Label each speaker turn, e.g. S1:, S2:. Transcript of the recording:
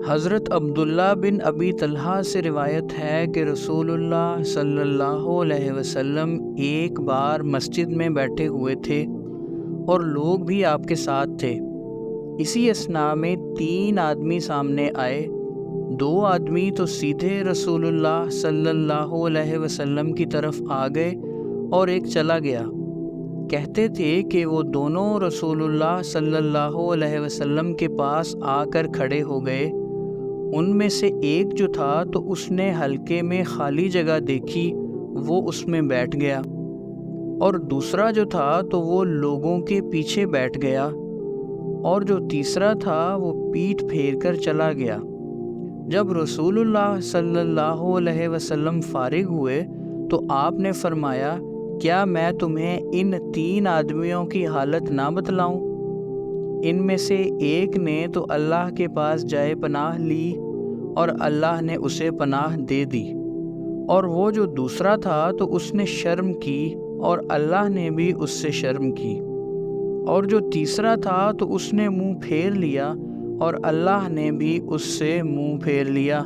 S1: حضرت عبداللہ بن ابی طلحہ سے روایت ہے کہ رسول اللہ صلی اللہ علیہ وسلم ایک بار مسجد میں بیٹھے ہوئے تھے اور لوگ بھی آپ کے ساتھ تھے۔ اسی اثناء میں 3 آدمی سامنے آئے۔ 2 آدمی تو سیدھے رسول اللہ صلی اللہ علیہ وسلم کی طرف آ گئے اور ایک چلا گیا۔ کہتے تھے کہ وہ دونوں رسول اللہ صلی اللہ علیہ وسلم کے پاس آ کر کھڑے ہو گئے۔ ان میں سے ایک جو تھا تو اس نے حلقے میں خالی جگہ دیکھی، وہ اس میں بیٹھ گیا، اور دوسرا جو تھا تو وہ لوگوں کے پیچھے بیٹھ گیا، اور جو تیسرا تھا وہ پیٹھ پھیر کر چلا گیا۔ جب رسول اللہ صلی اللہ علیہ وسلم فارغ ہوئے تو آپ نے فرمایا، کیا میں تمہیں ان 3 آدمیوں کی حالت نہ بتلاؤں؟ ان میں سے ایک نے تو اللہ کے پاس جائے پناہ لی اور اللہ نے اسے پناہ دے دی، اور وہ جو دوسرا تھا تو اس نے شرم کی اور اللہ نے بھی اس سے شرم کی، اور جو تیسرا تھا تو اس نے منہ پھیر لیا اور اللہ نے بھی اس سے منہ پھیر لیا۔